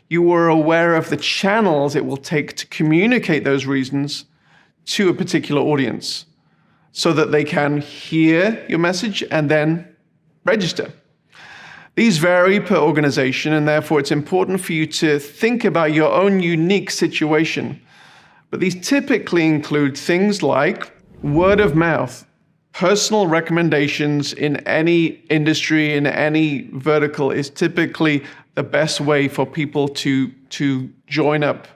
you are aware of the channels it will take to communicate those reasons to a particular audience so that they can hear your message and then register. These vary per organization, and therefore it's important for you to think about your own unique situation. But these typically include things like word of mouth. Personal recommendations in any industry, in any vertical, is typically the best way for people to join up.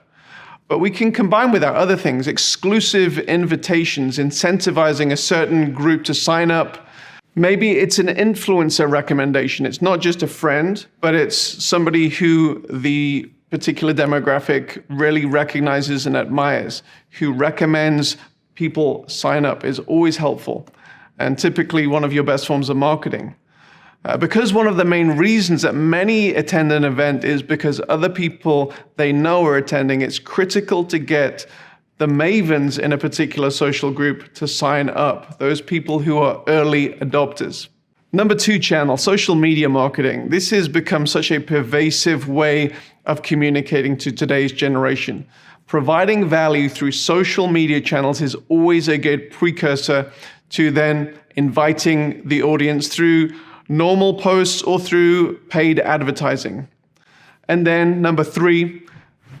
But we can combine with that other things, exclusive invitations, incentivizing a certain group to sign up. Maybe it's an influencer recommendation. It's not just a friend, but it's somebody who the particular demographic really recognizes and admires, who recommends people sign up, is always helpful, and typically one of your best forms of marketing. Because one of the main reasons that many attend an event is because other people they know are attending, it's critical to get the mavens in a particular social group to sign up, those people who are early adopters. Number 2 channel, social media marketing. This has become such a pervasive way of communicating to today's generation. Providing value through social media channels is always a good precursor to then inviting the audience through normal posts or through paid advertising. And then number 3,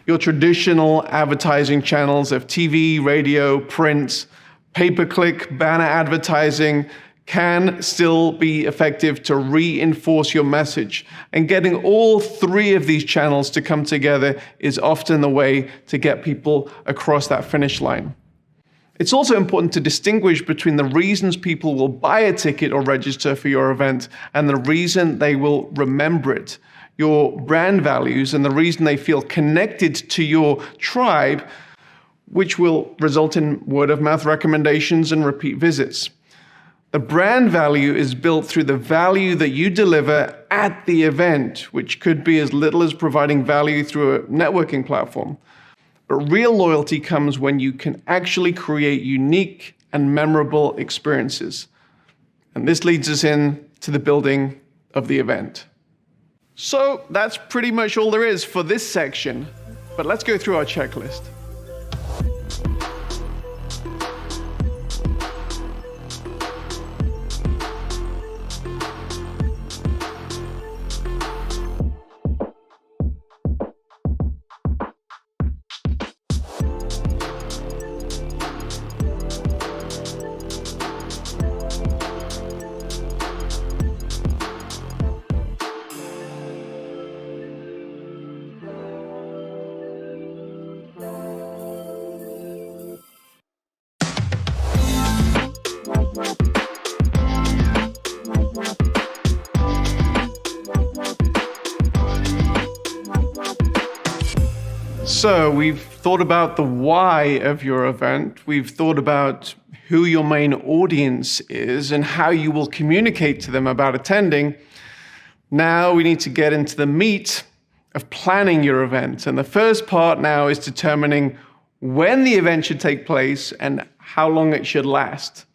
your traditional advertising channels of TV, radio, print, pay-per-click, banner advertising can still be effective to reinforce your message. And getting all 3 of these channels to come together is often the way to get people across that finish line. It's also important to distinguish between the reasons people will buy a ticket or register for your event and the reason they will remember it. Your brand values and the reason they feel connected to your tribe, which will result in word-of-mouth recommendations and repeat visits. The brand value is built through the value that you deliver at the event, which could be as little as providing value through a networking platform. But real loyalty comes when you can actually create unique and memorable experiences. And this leads us in to the building of the event. So that's pretty much all there is for this section, but let's go through our checklist. So we've thought about the why of your event. We've thought about who your main audience is and how you will communicate to them about attending. Now we need to get into the meat of planning your event. And the first part now is determining when the event should take place and how long it should last.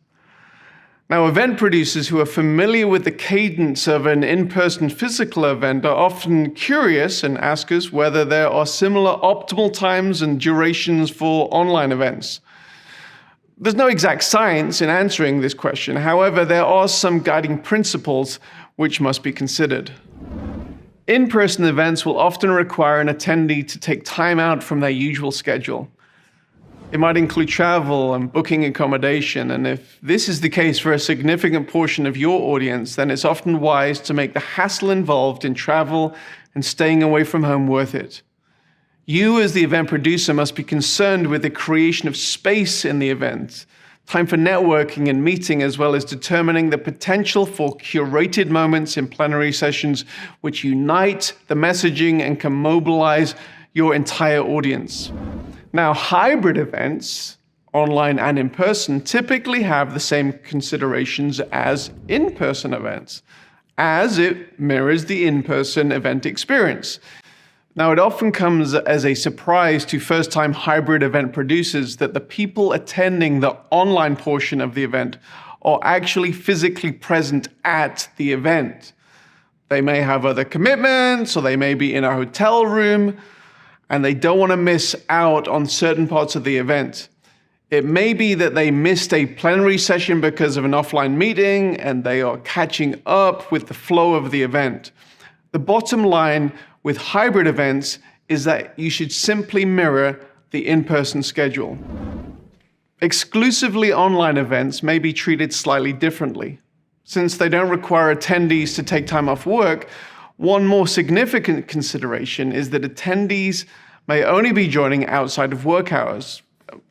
Now, event producers who are familiar with the cadence of an in-person physical event are often curious and ask us whether there are similar optimal times and durations for online events. There's no exact science in answering this question. However, there are some guiding principles which must be considered. In-person events will often require an attendee to take time out from their usual schedule. It might include travel and booking accommodation, and if this is the case for a significant portion of your audience, then it's often wise to make the hassle involved in travel and staying away from home worth it. You, as the event producer, must be concerned with the creation of space in the event, time for networking and meeting, as well as determining the potential for curated moments in plenary sessions which unite the messaging and can mobilize your entire audience. Now, hybrid events, online and in person, typically have the same considerations as in-person events, as it mirrors the in-person event experience. Now, it often comes as a surprise to first-time hybrid event producers that the people attending the online portion of the event are actually physically present at the event. They may have other commitments, or they may be in a hotel room, and they don't want to miss out on certain parts of the event. It may be that they missed a plenary session because of an offline meeting, and they are catching up with the flow of the event. The bottom line with hybrid events is that you should simply mirror the in-person schedule. Exclusively online events may be treated slightly differently. Since they don't require attendees to take time off work, one more significant consideration is that attendees may only be joining outside of work hours,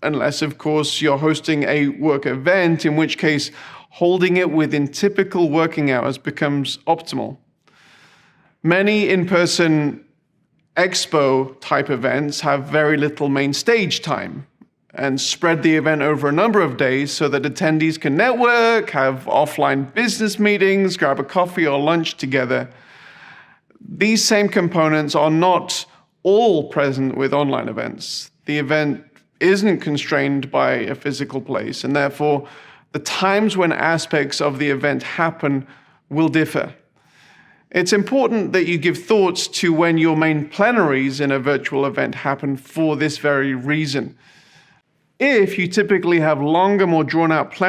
unless, of course, you're hosting a work event, in which case holding it within typical working hours becomes optimal. Many in-person expo-type events have very little main stage time and spread the event over a number of days so that attendees can network, have offline business meetings, grab a coffee or lunch together. These same components are not all present with online events. The event isn't constrained by a physical place, and therefore the times when aspects of the event happen will differ. It's important that you give thoughts to when your main plenaries in a virtual event happen for this very reason. If you typically have longer, more drawn-out plenaries,